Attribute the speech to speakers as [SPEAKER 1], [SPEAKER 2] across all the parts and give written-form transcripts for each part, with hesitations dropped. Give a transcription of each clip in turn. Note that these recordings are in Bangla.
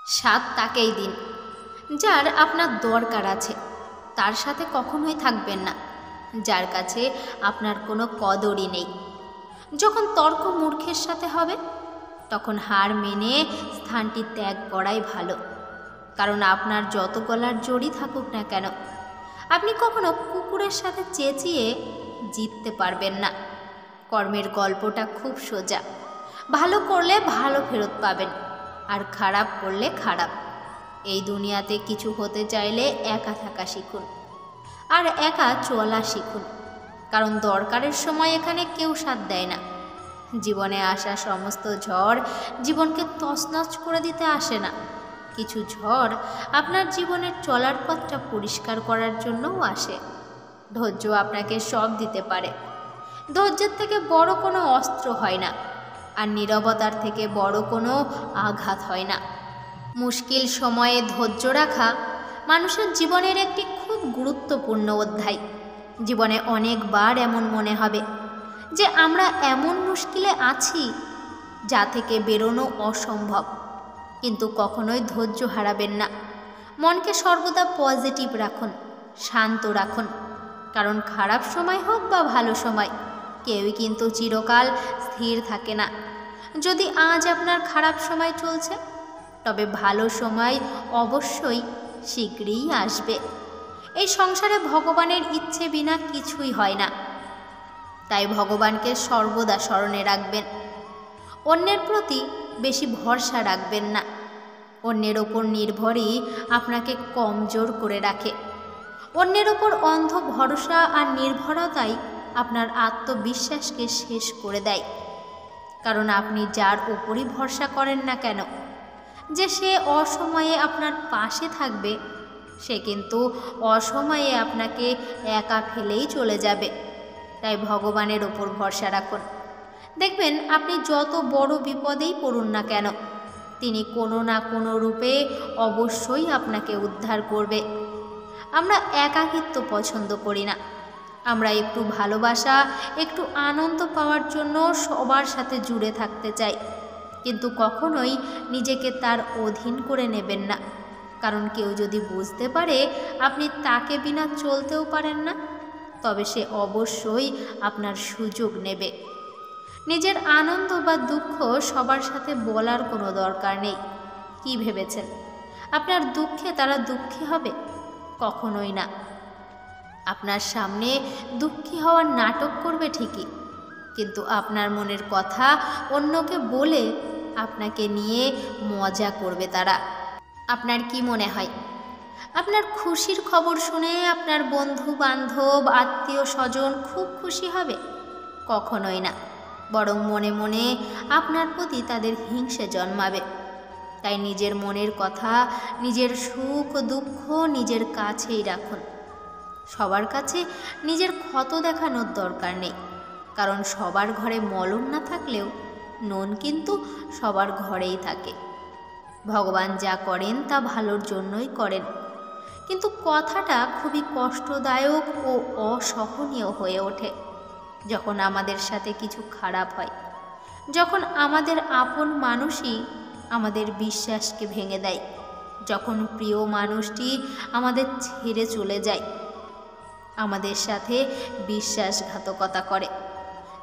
[SPEAKER 1] স্বাদ তাকেই দিন যার আপনার দরকার আছে, তার সাথে কখনোই থাকবেন না যার কাছে আপনার কোনো কদরই নেই। যখন তর্ক মূর্খের সাথে হবে তখন হার মেনে স্থানটি ত্যাগ করাই ভালো। কারণ আপনার যত গলার জড়ি থাকুক না কেন, আপনি কখনো কুকুরের সাথে চেঁচিয়ে জিততে পারবেন না। কর্মের গল্পটা খুব সোজা। ভালো করলে ভালো ফেরত পাবেন, আর খারাপ করলে খারাপ। এই দুনিয়াতে কিছু হতে চাইলে একা থাকা শিখুন, আর একা চলা শিখুন। কারণ দরকারের সময় এখানে কেউ সাথ দেয় না। জীবনে আসা সমস্ত ঝড় জীবনকে তছনছ করে দিতে আসে না। কিছু ঝড় আপনার জীবনের চলার পথটা পরিষ্কার করার জন্যও আসে। ধৈর্য আপনাকে সব দিতে পারে। ধৈর্যের থেকে বড় কোনো অস্ত্র হয় না, আর নীরবতার থেকে বড় কোনো আঘাত হয় না। মুশকিল সময়ে ধৈর্য রাখা মানুষের জীবনের একটি খুব গুরুত্বপূর্ণ অধ্যায়। জীবনে অনেকবার এমন মনে হবে যে আমরা এমন মুশকিলে আছি যা থেকে বেরোনো অসম্ভব, কিন্তু কখনোই ধৈর্য হারাবেন না। মনকে সর্বদা পজিটিভ রাখুন, শান্ত রাখুন। কারণ খারাপ সময় হোক বা ভালো সময়, কেউই কিন্তু চিরকাল স্থির থাকে না। যদি আজ আপনার খারাপ সময় চলছে, তবে ভালো সময় অবশ্যই শীঘ্রই আসবে। এই সংসারে ভগবানের ইচ্ছে বিনা কিছুই হয় না, তাই ভগবানকে সর্বদা স্মরণে রাখবেন। অন্যের প্রতি বেশি ভরসা রাখবেন না। অন্যের ওপর নির্ভরই আপনাকে কমজোর করে রাখে। অন্যের ওপর অন্ধ ভরসা আর নির্ভরতাই আপনার আত্মবিশ্বাসকে শেষ করে দেয়। কারণ আপনি যার ওপরই ভরসা করেন না কেন যে সে অসময়ে আপনার পাশে থাকবে, সে কিন্তু অসময়ে আপনাকে একা ফেলেই চলে যাবে। তাই ভগবানের ওপর ভরসা রাখুন। দেখবেন আপনি যত বড় বিপদেই পড়ুন না কেন, তিনি কোনো না কোনো রূপে অবশ্যই আপনাকে উদ্ধার করবে। আমরা একাকিত্ব পছন্দ করি না। আমরা একটু ভালোবাসা, একটু আনন্দ পাওয়ার জন্য সবার সাথে জুড়ে থাকতে চাই। কিন্তু কখনোই নিজেকে তার অধীন করে নেবেন না। কারণ কেউ যদি বুঝতে পারে আপনি তাকে বিনা চলতেও পারেন না, তবে সে অবশ্যই আপনার সুযোগ নেবে। নিজের আনন্দ বা দুঃখ সবার সাথে বলার কোনো দরকার নেই। কি ভেবেছেন আপনার দুঃখে তারা দুঃখী হবে? কখনোই না। আপনার সামনে দুঃখী হওয়ার নাটক করবে ঠিকই, কিন্তু আপনার মনের কথা অন্যকে বলে আপনাকে নিয়ে মজা করবে তারা। আপনার কি মনে হয় আপনার খুশির খবর শুনে আপনার বন্ধু বান্ধব আত্মীয় স্বজন খুব খুশি হবে? কখনোই না। বরং মনে মনে আপনার প্রতি তাদের হিংসে জন্মাবে। তাই নিজের মনের কথা, নিজের সুখ দুঃখ নিজের কাছেই রাখুন। সবার কাছে নিজের ক্ষত দেখানোর দরকার নেই। কারণ সবার ঘরে মলম না থাকলেও নুন কিন্তু সবার ঘরেই থাকে। ভগবান যা করেন তা ভালোর জন্যই করেন। কিন্তু কথাটা খুবই কষ্টদায়ক ও অসহনীয় হয়ে ওঠে যখন আমাদের সাথে কিছু খারাপ হয়, যখন আমাদের আপন মানুষই আমাদের বিশ্বাসকে ভেঙে দেয়, যখন প্রিয় মানুষটি আমাদের ছেড়ে চলে যায়, আমাদের সাথে বিশ্বাসঘাতকতা করে।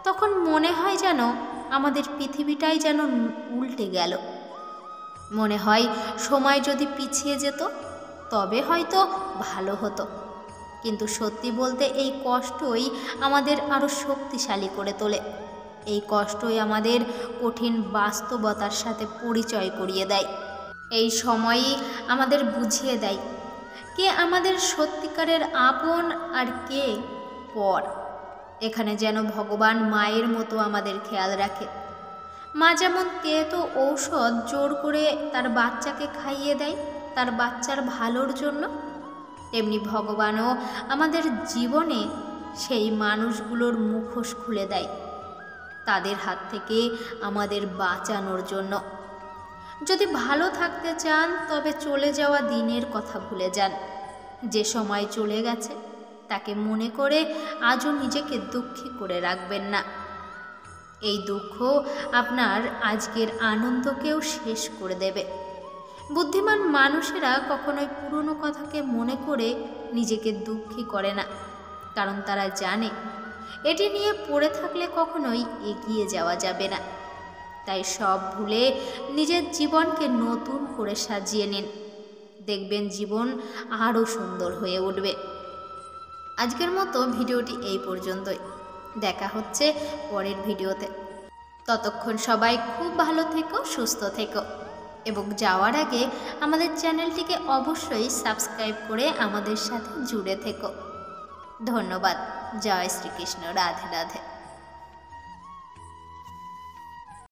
[SPEAKER 1] তখন মনে হয় যেন আমাদের পৃথিবীটাই যেন উল্টে গেল। মনে হয় সময় যদি পিছিয়ে যেত তবে হয়তো ভালো হতো। কিন্তু সত্যি বলতে এই কষ্টই আমাদের আরও শক্তিশালী করে তোলে। এই কষ্টই আমাদের কঠিন বাস্তবতার সাথে পরিচয় করিয়ে দেয়। এই সময়ই আমাদের বুঝিয়ে দেয় কে আমাদের সত্যিকারের আপন আর কে পর। এখানে যেন ভগবান মায়ের মতো আমাদের খেয়াল রাখে। মা যেমন তেতো ঔষধ জোর করে তার বাচ্চাকে খাইয়ে দেয় তার বাচ্চার ভালোর জন্য, তেমনি ভগবানও আমাদের জীবনে সেই মানুষগুলোর মুখোশ খুলে দেয় তাদের হাত থেকে আমাদের বাঁচানোর জন্য। যদি ভালো থাকতে চান তবে চলে যাওয়া দিনের কথা ভুলে যান। যে সময় চলে গেছে তাকে মনে করে আজও নিজেকে দুঃখী করে রাখবেন না। এই দুঃখ আপনার আজকের আনন্দকেও শেষ করে দেবে। বুদ্ধিমান মানুষেরা কখনোই পুরনো কথাকে মনে করে নিজেকে দুঃখী করে না, কারণ তারা জানে এটি নিয়ে পড়ে থাকলে কখনোই এগিয়ে যাওয়া যাবে না। তাই সব ভুলে নিজের জীবনকে নতুন করে সাজিয়ে নিন, দেখবেন জীবন আরও সুন্দর হয়ে উঠবে। আজকের মতো ভিডিওটি এই পর্যন্তই। দেখা হচ্ছে পরের ভিডিওতে। ততক্ষণ সবাই খুব ভালো থেকো, সুস্থ থেকো এবং যাওয়ার আগে আমাদের চ্যানেলটিকে অবশ্যই সাবস্ক্রাইব করে আমাদের সাথে জুড়ে থেকো। ধন্যবাদ। জয় শ্রীকৃষ্ণ। রাধে রাধে।